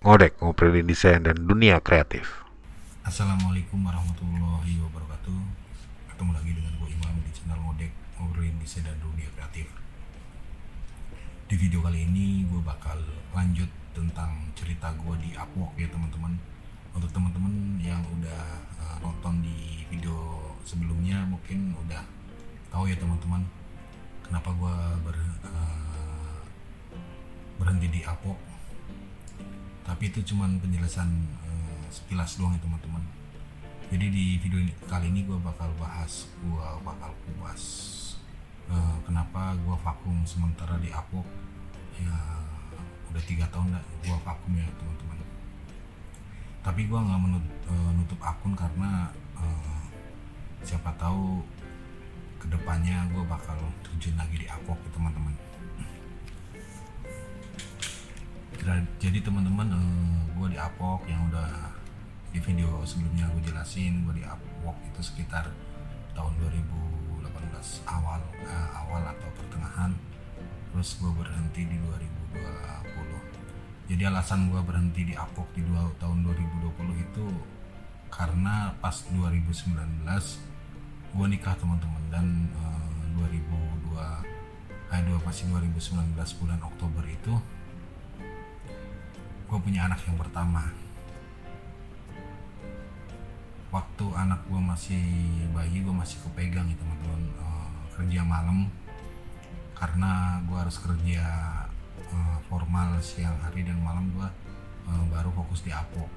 Ngodek, ngobrolin desain dan dunia kreatif. Assalamualaikum warahmatullahi wabarakatuh. Ketemu lagi dengan gue Imam di channel Ngodek, ngobrolin desain dan dunia kreatif. Di video kali ini gue bakal lanjut tentang cerita gue di Upwork ya teman-teman. Untuk teman-teman yang udah nonton di video sebelumnya mungkin udah tahu ya teman-teman kenapa gue berhenti di Upwork. Tapi itu cuman penjelasan sekilas doang ya teman-teman. Jadi di video kali ini gue bakal kupas kenapa gue vakum sementara di Upwork. Ya udah 3 tahun gue vakum ya teman-teman. Tapi gue nggak menutup akun karena siapa tahu kedepannya gue bakal terjun lagi di Upwork ya teman-teman. Jadi teman-teman, gue di Upwork yang udah di video sebelumnya gue jelasin, gue di Upwork itu sekitar tahun 2018 awal atau pertengahan. Terus gue berhenti di 2020. Jadi alasan gue berhenti di Upwork di tahun 2020 itu karena pas 2019 gue nikah teman-teman, dan 2019 bulan Oktober itu gue punya anak yang pertama. Waktu anak gue masih bayi, gue masih kepegang ya teman-teman, kerja malam karena gue harus kerja formal siang hari, dan malam gue baru fokus di Upwork.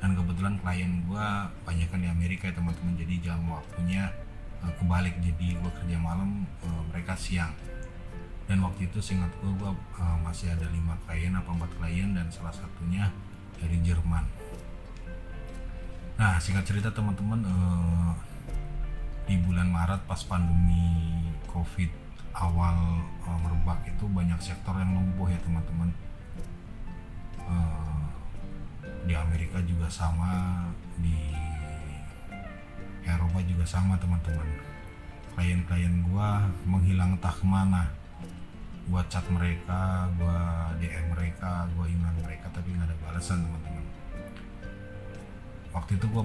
Dan kebetulan klien gue banyak kan di Amerika ya teman-teman, jadi jam waktunya kebalik, jadi gue kerja malam, mereka siang. Dan waktu itu seingat gue masih ada 5 klien apa 4 klien, dan salah satunya dari Jerman. Nah singkat cerita teman-teman, di bulan Maret pas pandemi COVID awal merebak itu banyak sektor yang lumpuh ya teman-teman. Di Amerika juga sama, di Eropa juga sama teman-teman. Klien-klien gue menghilang entah kemana. Gue chat mereka, gue DM mereka, gue email mereka, tapi nggak ada balasan teman-teman. Waktu itu gue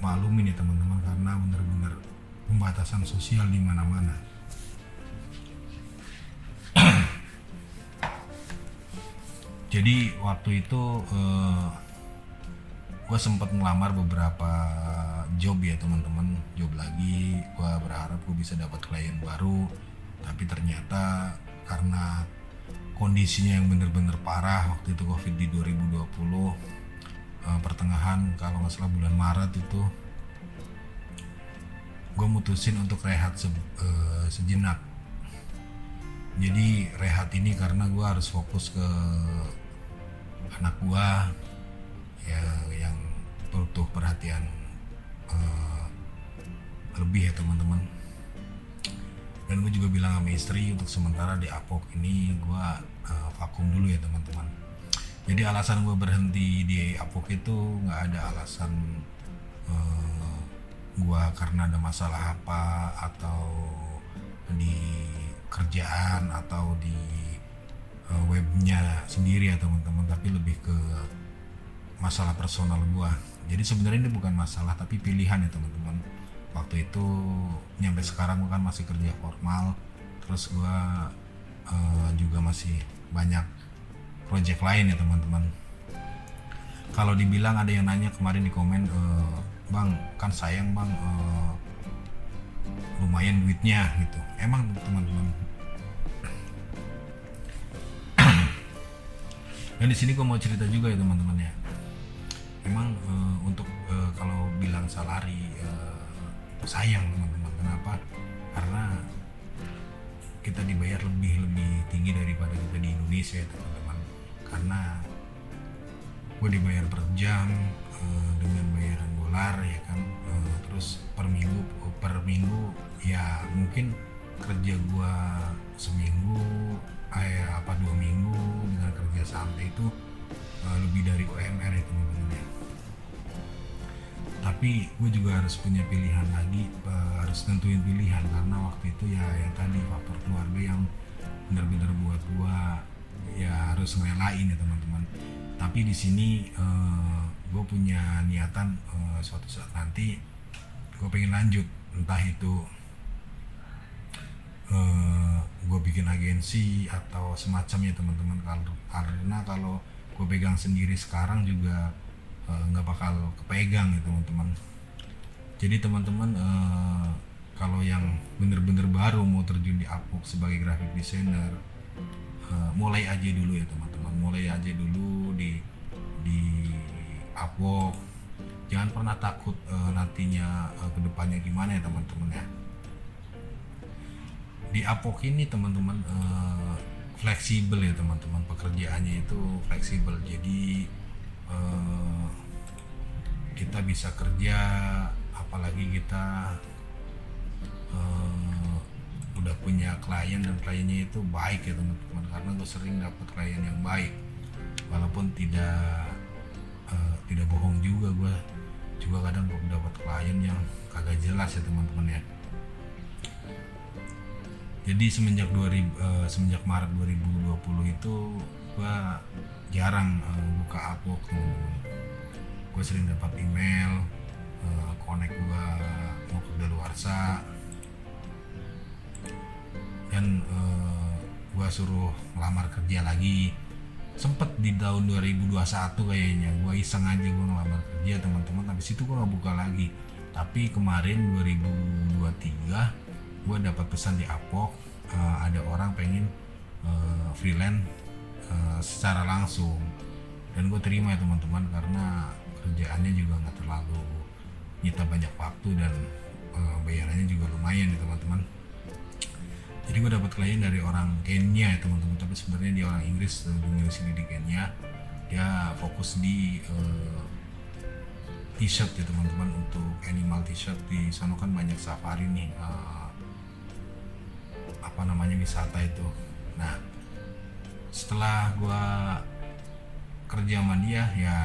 maklumin ya teman-teman, karena bener-bener pembatasan sosial di mana-mana. Jadi waktu itu gue sempat ngelamar beberapa job ya teman-teman, job lagi. Gue berharap gue bisa dapat klien baru, tapi ternyata karena kondisinya yang bener-bener parah waktu itu COVID di 2020 pertengahan, kalau nggak salah bulan Maret itu, gue mutusin untuk rehat sejenak. Jadi rehat ini karena gue harus fokus ke anak gue ya, yang butuh perhatian lebih ya teman-teman. Dan gue juga bilang sama istri untuk sementara di Upwork ini gue vakum dulu ya teman-teman. Jadi alasan gue berhenti di Upwork itu nggak ada alasan gue karena ada masalah apa, atau di kerjaan, atau di webnya sendiri ya teman-teman, tapi lebih ke masalah personal gue. Jadi sebenarnya ini bukan masalah, tapi pilihan ya teman-teman. Waktu itu nyampe sekarang gue kan masih kerja formal, terus gue juga masih banyak project lain ya teman-teman. Kalau dibilang, ada yang nanya kemarin di komen, bang kan sayang bang, lumayan duitnya gitu. Emang teman-teman. Dan di sini gue mau cerita juga ya teman-teman ya. Emang untuk kalau bilang salary sayang teman-teman. Kenapa? Karena kita dibayar lebih tinggi daripada kita di Indonesia ya teman-teman. Karena gue dibayar per jam dengan bayaran dolar ya kan. Terus per minggu ya mungkin kerja gue seminggu 2 minggu dengan kerja santai itu lebih dari UMR ya teman-teman ya. Tapi gue juga harus punya pilihan lagi, harus tentuin pilihan, karena waktu itu ya yang tadi faktor keluarga yang benar-benar buat gue ya harus ngelain ya teman-teman. Tapi di sini gue punya niatan suatu saat nanti gue pengen lanjut, entah itu gue bikin agensi atau semacamnya teman-teman. Karena kalau gue pegang sendiri sekarang juga nggak bakal kepegang ya teman-teman. Jadi teman-teman kalau yang bener-bener baru mau terjun di Upwork sebagai graphic designer, mulai aja dulu ya teman-teman, mulai aja dulu di Upwork. Jangan pernah takut nantinya kedepannya gimana ya teman-teman ya. Di Upwork ini teman-teman fleksibel ya teman-teman, pekerjaannya itu fleksibel. Jadi kita bisa kerja, apalagi kita udah punya klien dan kliennya itu baik ya teman-teman. Karena gue sering dapat klien yang baik, walaupun tidak bohong juga, gue juga kadang dapat klien yang kagak jelas ya teman-teman ya. Jadi semenjak Maret 2020 itu gue jarang buka Upwork teman-teman. Gue sering dapat email, connect gue mau ke daluarsa, dan gue suruh ngelamar kerja lagi. Sempet di tahun 2021 kayaknya gue iseng aja gue ngelamar kerja teman-teman, habis itu gue nggak buka lagi. Tapi kemarin 2023 gue dapat pesan di Upwork, ada orang pengen freelance secara langsung, dan gue terima ya teman-teman, karena kerjaannya juga nggak terlalu nyita banyak waktu dan bayarannya juga lumayan ya teman-teman. Jadi gue dapat klien dari orang Kenya ya teman-teman, tapi sebenarnya dia orang Inggris, domisili di Kenya. Dia fokus di t-shirt ya teman-teman, untuk animal t-shirt. Di sana kan banyak safari nih, wisata itu. Nah, setelah gue kerja sama dia ya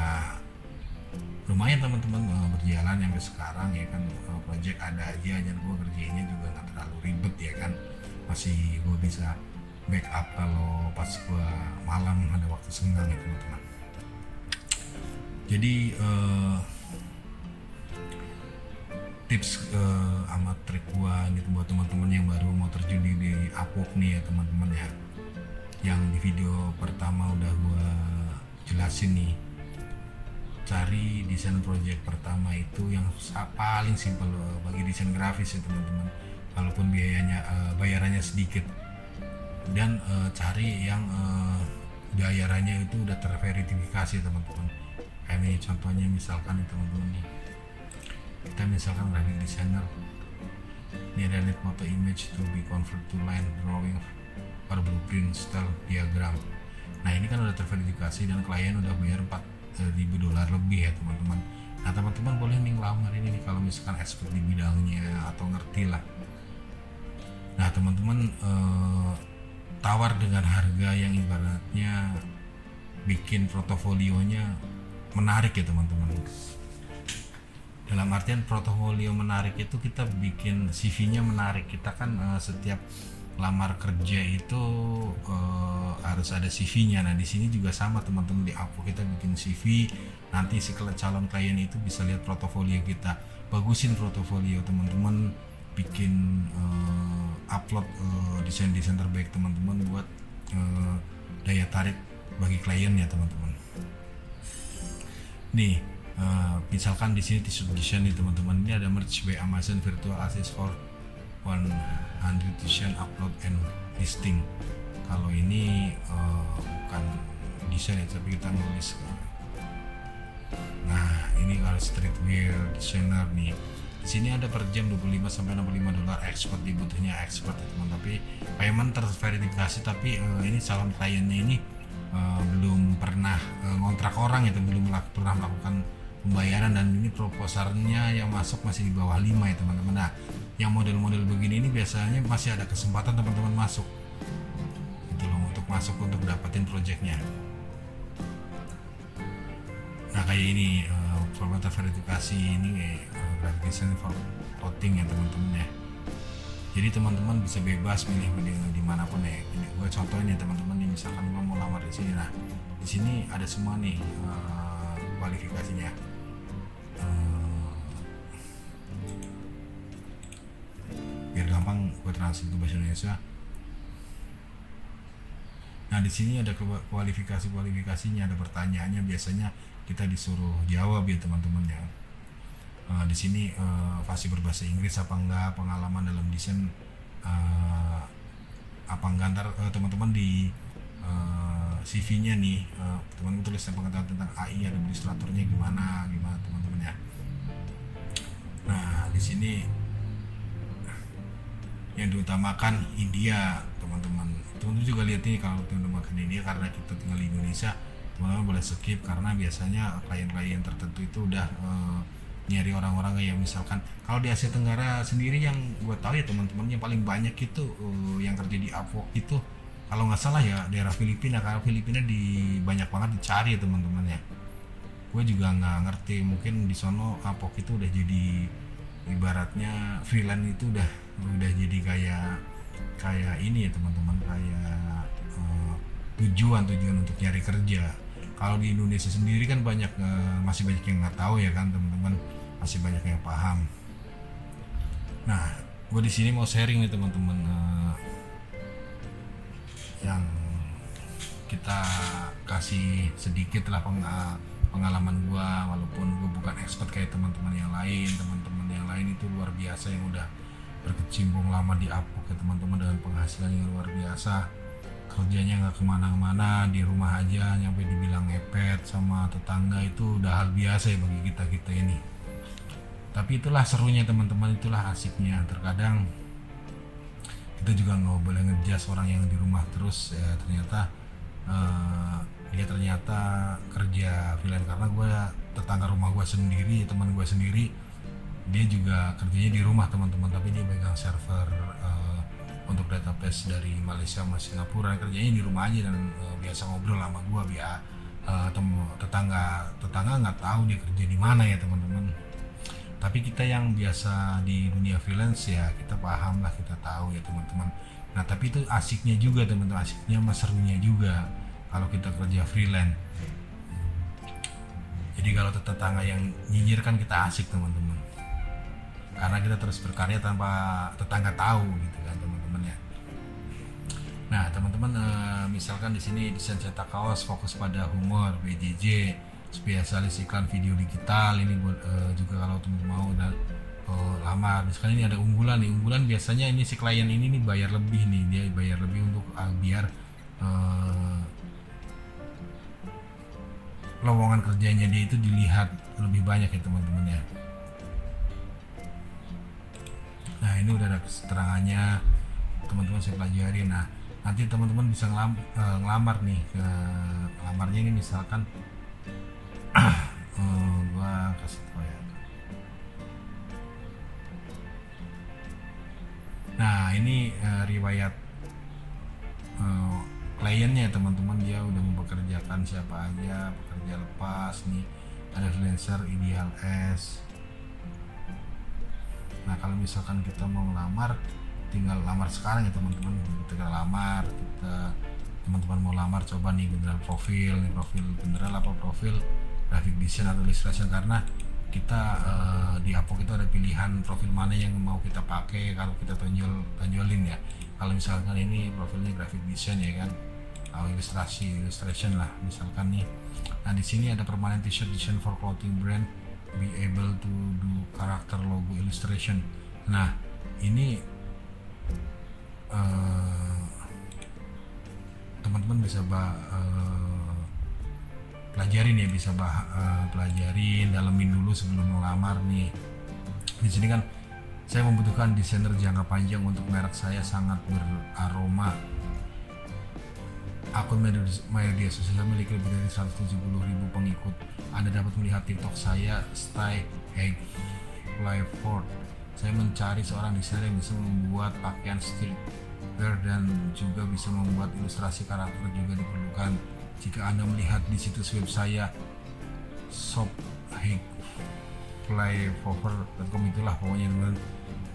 lumayan teman-teman, berjalan sampai sekarang ya kan. Project ada aja, dan gue kerjainnya juga nggak terlalu ribet ya kan. Masih gue bisa backup kalau pas gue malam ada waktu senggang ya teman-teman. Jadi tips sama trik gue gitu buat teman-teman yang baru mau terjun di Upwork nih ya teman-teman ya. Yang di video pertama udah gue jelasin nih, cari desain project pertama itu yang paling simpel bagi desain grafis ya teman-teman, walaupun bayarannya sedikit. Dan cari yang bayarannya itu udah terverifikasi teman-teman. Kayak ini contohnya, misalkan nih teman-teman nih, kita misalkan graphic designer, ini ada need photo image to be convert to line drawing or blueprint style diagram. Nah ini kan udah terverifikasi dan klien udah bayar $4.000 lebih ya teman-teman. Nah teman-teman boleh nih ngelamar ini nih kalau misalkan expert di bidangnya atau ngerti lah. Nah teman-teman tawar dengan harga yang ibaratnya bikin portofolionya menarik ya teman-teman. Dalam artian portofolio menarik itu kita bikin CV-nya menarik. Kita kan setiap lamar kerja itu harus ada CV-nya. Nah di sini juga sama teman-teman, di Upwork kita bikin CV. Nanti si calon klien itu bisa lihat portofolio kita. Bagusin portofolio teman-teman, bikin upload desain-desain terbaik teman-teman buat daya tarik bagi kliennya teman-teman. Nih misalkan di sini t-shirt design nih teman-teman, ini ada merch by Amazon virtual assist for 100 design upload and listing. Kalau ini bukan desain ya, tapi kita nulis. Nah ini kalau streetwear designer nih, di sini ada per jam 25-65 $. Expert, dibutuhnya expert ya teman, tapi payment terverifikasi. Tapi ini calon kliennya ini belum pernah ngontrak orang itu, belum pernah melakukan pembayaran, dan ini proposalnya yang masuk masih di bawah 5 ya teman-teman. Nah yang model-model begini ini biasanya masih ada kesempatan teman-teman masuk gitu loh, untuk masuk untuk dapetin projectnya. Nah kayak ini format verifikasi ini graphic design for voting ya teman-teman ya. Jadi teman-teman bisa bebas milih dimanapun ya. Ini gue contohin ya teman-teman, ini misalkan gue mau lamar di sini, nah di sini ada semua nih kualifikasinya. Biar gampang gue translate ke bahasa Indonesia. Nah di sini ada kualifikasinya, ada pertanyaannya, biasanya kita disuruh jawab ya teman-teman ya. Di sini fasih berbahasa Inggris apa enggak, pengalaman dalam desain apa enggak, ntar teman-teman di CV-nya nih teman-teman tulis pengetahuan tentang AI, ada ilustratornya gimana teman-teman ya. Nah di sini yang diutamakan India teman-teman juga lihat nih, kalau teman-teman makan India karena kita tinggal di Indonesia, teman-teman boleh skip karena biasanya klien-klien tertentu itu udah nyari orang-orang kayak misalkan kalau di Asia Tenggara sendiri yang gue tahu ya teman-teman, yang paling banyak itu yang kerja di Upwork itu kalau nggak salah ya daerah Filipina, karena Filipina banyak banget dicari ya teman-teman ya. Gue juga nggak ngerti, mungkin di sono Upwork itu udah jadi ibaratnya freelance itu udah jadi kayak ini ya teman-teman, kayak tujuan untuk nyari kerja. Kalau di Indonesia sendiri kan masih banyak yang nggak tahu ya kan teman-teman, masih banyak yang paham. Nah gue di sini mau sharing nih teman-teman, yang kita kasih sedikit lah pengalaman gue, walaupun gue bukan expert kayak teman-teman yang lain itu luar biasa yang udah berkecimpung lama di Upwork ya teman-teman, dengan penghasilan yang luar biasa, kerjanya nggak kemana-mana, di rumah aja, nyampe dibilang ngepet sama tetangga itu udah hal biasa ya bagi kita ini. Tapi itulah serunya teman-teman, itulah asiknya. Terkadang kita juga nggak boleh ngejas orang yang di rumah terus ya, ternyata kerja freelance, karena gue tetangga rumah gue sendiri, teman gue sendiri, dia juga kerjanya di rumah teman-teman, tapi dia pegang server untuk database dari Malaysia sama Singapura, kerjanya di rumah aja dan biasa ngobrol sama gue biar tetangga nggak tahu dia kerja di mana ya teman-teman. Tapi kita yang biasa di dunia freelance ya kita paham lah, kita tahu ya teman-teman. Nah tapi itu asiknya juga teman-teman, asiknya mas serunya juga kalau kita kerja freelance. Jadi kalau tetangga yang nyinyir kan kita asik teman-teman, karena kita terus berkarya tanpa tetangga tahu gitu kan teman-teman ya. Nah teman-teman misalkan di sini desain cetak kaos fokus pada humor, BJJ, spesialis iklan video digital, ini buat juga kalau teman-teman mau dan lamar. Misalkan ini ada unggulan biasanya ini si klien ini nih bayar lebih nih, dia bayar lebih untuk biar lowongan kerjanya dia itu dilihat lebih banyak ya teman-teman ya. Nah ini udah ada keterangannya teman-teman, saya pelajari. Nah nanti teman-teman bisa ngelamar nih, ngelamarnya ini misalkan gua kasih tau ya. Nah ini riwayat kliennya teman-teman, dia udah mempekerjakan siapa aja, pekerja lepas nih, ada freelancer ideal S. Nah kalau misalkan kita mau ngelamar, tinggal lamar sekarang ya teman-teman, kita lamar, teman-teman mau lamar coba nih general profil general apa profil graphic design atau illustration, karena kita di Upwork itu ada pilihan profil mana yang mau kita pakai kalau kita tonjolin ya. Kalau misalkan ini profilnya graphic design ya kan, atau illustration lah misalkan nih. Nah di sini ada permanent t-shirt design for clothing brand, be able to do character logo illustration. Nah ini teman-teman bisa pelajarin ya, bisa pelajarin, dalemin dulu sebelum melamar nih. Di sini kan saya membutuhkan desainer jangka panjang untuk merek saya sangat beraroma. Akun media sosial memiliki lebih dari 170.000 pengikut. Anda dapat melihat TikTok saya, Style Egg Playford. Saya mencari seorang desainer yang bisa membuat pakaian streetwear dan juga bisa membuat ilustrasi karakter juga diperlukan. Jika Anda melihat di situs web saya shophackplayford.com, itulah pokoknya teman-teman.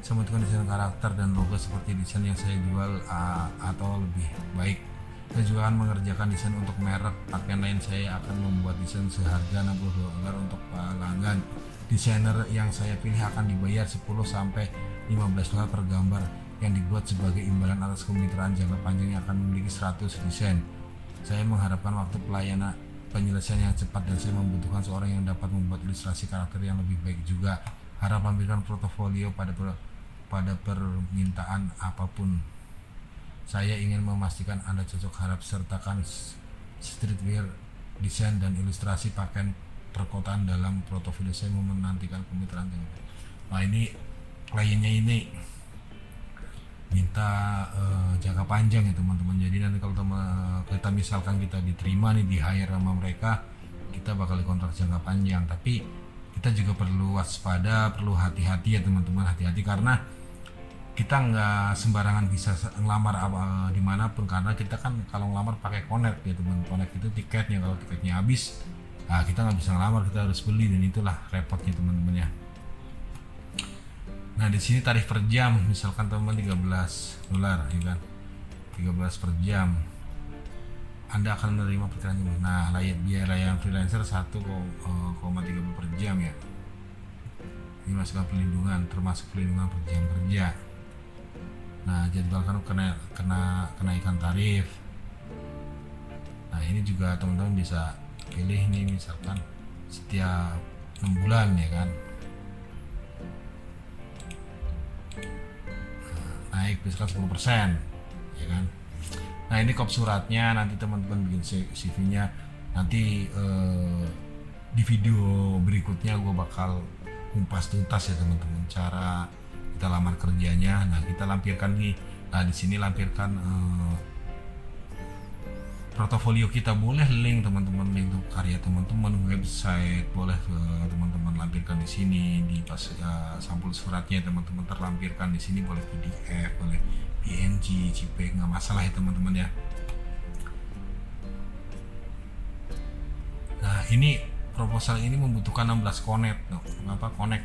Saya membutuhkan desain karakter dan logo seperti desain yang saya jual atau lebih baik. Saya juga akan mengerjakan desain untuk merek pakaian lain. Saya akan membuat desain seharga $60 untuk pelanggan. Desainer yang saya pilih akan dibayar $10-15 per gambar yang dibuat sebagai imbalan atas kemitraan jangka panjang yang akan memiliki 100 desain. Saya mengharapkan waktu penyelesaian yang cepat dan saya membutuhkan seorang yang dapat membuat ilustrasi karakter yang lebih baik juga. Harap lampirkan portofolio pada permintaan apapun. Saya ingin memastikan Anda cocok. Harap sertakan streetwear, desain, dan ilustrasi pakaian perkotaan dalam portofolio. Saya menantikan kemitraan. Nah, ini kliennya ini minta jangka panjang ya teman-teman. Jadi nanti kalau kita misalkan kita diterima nih, di hire sama mereka, kita bakal dikontrak jangka panjang. Tapi kita juga perlu waspada, perlu hati-hati ya teman-teman. Hati-hati karena kita nggak sembarangan bisa ngelamar dimanapun, karena kita kan kalau ngelamar pakai connect ya teman. Connect itu tiketnya, kalau tiketnya habis, nah kita nggak bisa ngelamar, kita harus beli, dan itulah repotnya teman-teman ya. Nah di sini tarif per jam, misalkan teman $13 ya kan, 13 per jam. Anda akan menerima perkiraan jam. Nah biaya layanan freelancer 1,30 per jam ya. Ini masukkan perlindungan, termasuk perlindungan per jam kerja. Nah jadwalkan kenaikan tarif. Nah ini juga teman-teman bisa pilih nih, misalkan setiap 6 bulan ya kan. Naik misalkan 10% ya kan. Nah ini kop suratnya, nanti teman-teman bikin CV-nya. Nanti di video berikutnya gue bakal kumpas tuntas ya teman-teman cara kita lamar kerjanya. Nah kita lampirkan nih, nah di sini lampirkan portofolio kita, boleh link teman-teman, link untuk karya teman-teman, website boleh teman-teman lampirkan di sini. Di pas sampul suratnya teman-teman terlampirkan di sini, boleh PDF, boleh PNG, JPEG, nggak masalah ya teman-teman ya. Nah ini proposal ini membutuhkan 16 connect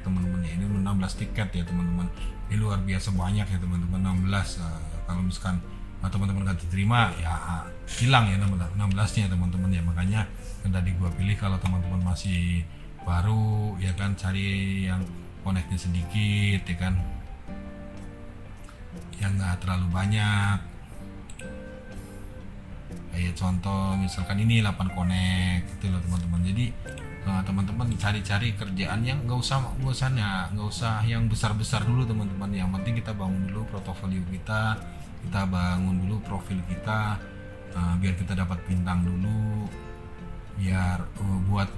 teman-teman ya. Ini 16 tiket ya teman-teman. Ini luar biasa banyak ya teman-teman, 16. Kalau misalkan teman-teman gak diterima ya hilang ya 16-nya teman-teman ya. Makanya yang tadi gua pilih, kalau teman-teman masih baru ya kan, cari yang connectnya sedikit ya kan, yang gak terlalu banyak. Kayak contoh misalkan ini 8 connect gitu loh teman-teman. Jadi teman-teman cari-cari kerjaan yang nggak usah yang besar-besar dulu teman-teman. Yang penting kita bangun dulu portofolio kita bangun dulu profil kita, biar kita dapat bintang dulu, biar buat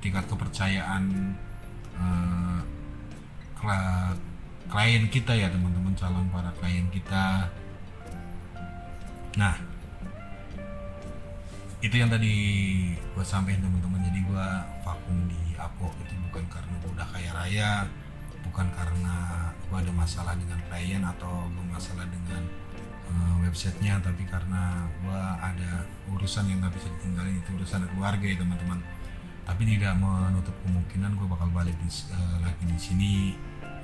tingkat kepercayaan klien kita ya teman-teman, calon para klien kita. Nah itu yang tadi gue sampaikan teman-teman. Jadi gue vakum di Upwork itu bukan karena gue udah kaya raya, bukan karena gue ada masalah dengan klien atau gue masalah dengan websitenya, tapi karena gue ada urusan yang gak bisa ditinggalin, itu urusan keluarga ya teman-teman. Tapi tidak menutup kemungkinan gue bakal balik lagi di sini.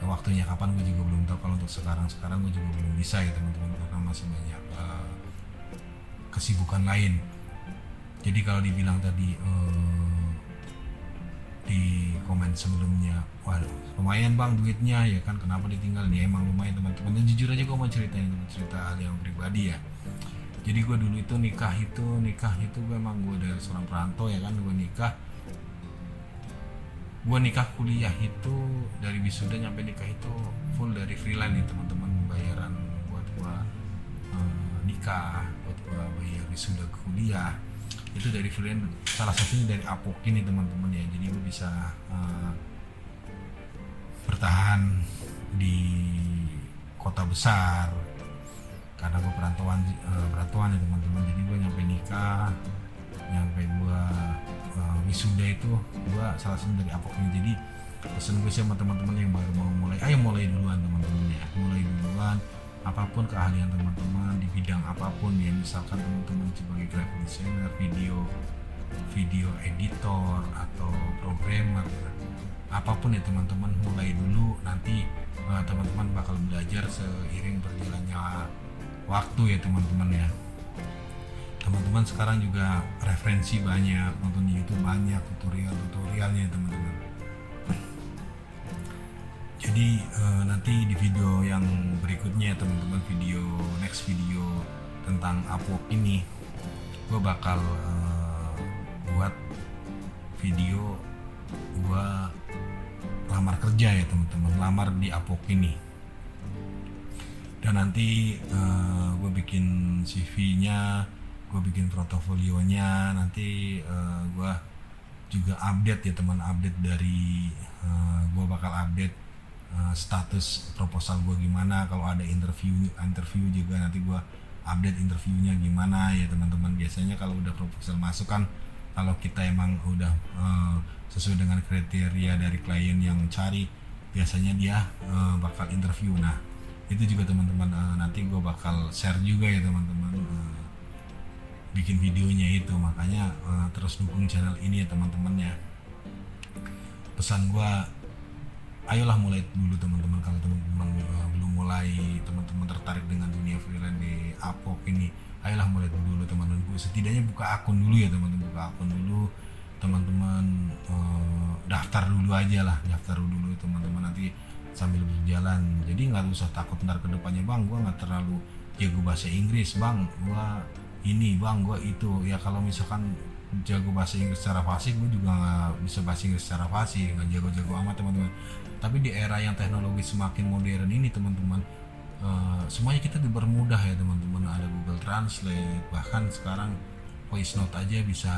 Waktunya kapan gue juga belum tahu. Kalau untuk sekarang gue juga belum bisa ya teman-teman, karena masih banyak kesibukan lain. Jadi kalau dibilang tadi di komen sebelumnya, waduh lumayan bang duitnya ya kan, kenapa ditinggal? Ya emang lumayan teman-teman. Dan jujur aja gue mau cerita hal yang pribadi ya. Jadi gue dulu itu nikah itu gue emang gue dari seorang perantau ya kan. Gue nikah kuliah itu dari wisuda nyampe nikah itu full dari freelance nih teman-teman. Bayaran buat gue nikah, buat gue bayar wisuda kuliah itu dari freelance, salah satunya dari Upwork ini teman-teman ya. Jadi gue bisa bertahan di kota besar karena gue perantauan ya teman-teman. Jadi gue nyampe nikah, nyampe gue wisuda itu gue salah satu dari Upwork ini. Jadi pesan gue sama teman-teman yang baru mau mulai, ayo mulai duluan teman-teman ya, mulai duluan. Apapun keahlian teman-teman di bidang apapun ya, misalkan teman-teman sebagai graphic designer, video editor atau programmer, apapun ya teman-teman, mulai dulu. Nanti teman-teman bakal belajar seiring berjalannya waktu ya teman-teman ya. teman-teman sekarang juga referensi banyak, nonton di YouTube banyak tutorialnya teman-teman. Jadi nanti di video yang berikutnya teman-teman, next video tentang Upwork ini, gue bakal buat video gue lamar kerja ya teman-teman, lamar di Upwork ini. Dan nanti gue bikin CV-nya, gue bikin portofolionya, nanti gue juga update ya teman, update dari gue bakal update status proposal gue gimana. Kalau ada interview juga nanti gue update interviewnya gimana ya teman-teman. Biasanya kalau udah proposal masuk kan, kalau kita emang udah sesuai dengan kriteria dari klien yang cari, biasanya dia bakal interview. Nah itu juga teman-teman, nanti gue bakal share juga ya teman-teman, bikin videonya itu. Makanya terus dukung channel ini ya teman-teman ya. Pesan gue, ayolah mulai dulu teman-teman. Kalau teman-teman belum mulai, teman-teman tertarik dengan dunia freelance di Upwork ini, ayolah mulai dulu teman-teman. Setidaknya buka akun dulu ya teman-teman, buka akun dulu teman-teman, daftar dulu aja lah, daftar dulu teman-teman, nanti sambil berjalan. Jadi nggak usah takut ntar kedepannya, bang gue nggak terlalu jago bahasa Inggris, bang gue ini, bang gue itu. Ya kalau misalkan jago bahasa Inggris secara fasih, gue juga nggak bisa bahasa Inggris secara fasih, nggak jago-jago amat teman-teman. Tapi di era yang teknologi semakin modern ini teman-teman, semuanya kita dipermudah ya teman-teman. Ada Google Translate, bahkan sekarang voice note aja bisa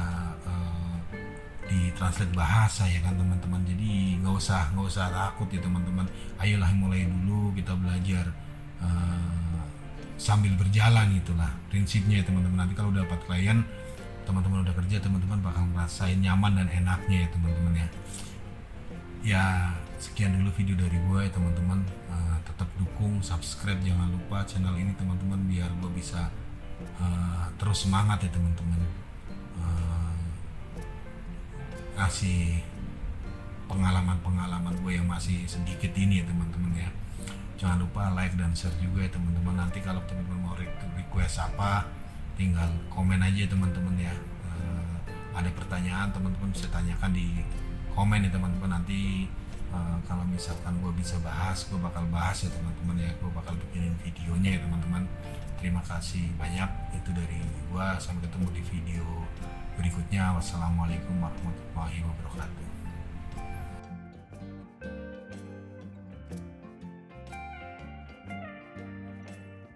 ditranslate bahasa ya kan teman-teman. Jadi nggak usah takut ya teman-teman. Ayolah mulai dulu, kita belajar sambil berjalan, itulah prinsipnya ya teman-teman. Nanti kalau dapat klien, teman-teman udah kerja, teman-teman bakal ngerasain nyaman dan enaknya ya teman-teman ya. Ya sekian dulu video dari gue ya teman-teman. Tetap dukung, subscribe jangan lupa channel ini teman-teman, biar gue bisa terus semangat ya teman-teman, ngasih pengalaman gue yang masih sedikit ini ya teman-teman ya. Jangan lupa like dan share juga ya teman-teman. Nanti kalau teman-teman mau request apa, tinggal komen aja teman-teman ya. Ada pertanyaan teman-teman bisa tanyakan di komen ya teman-teman. Nanti kalau misalkan gue bisa bahas, gue bakal bahas ya teman-teman ya. Gue bakal bikinin videonya ya teman-teman. Terima kasih banyak, itu dari gue. Sampai ketemu di video berikutnya. Wassalamualaikum warahmatullahi wabarakatuh.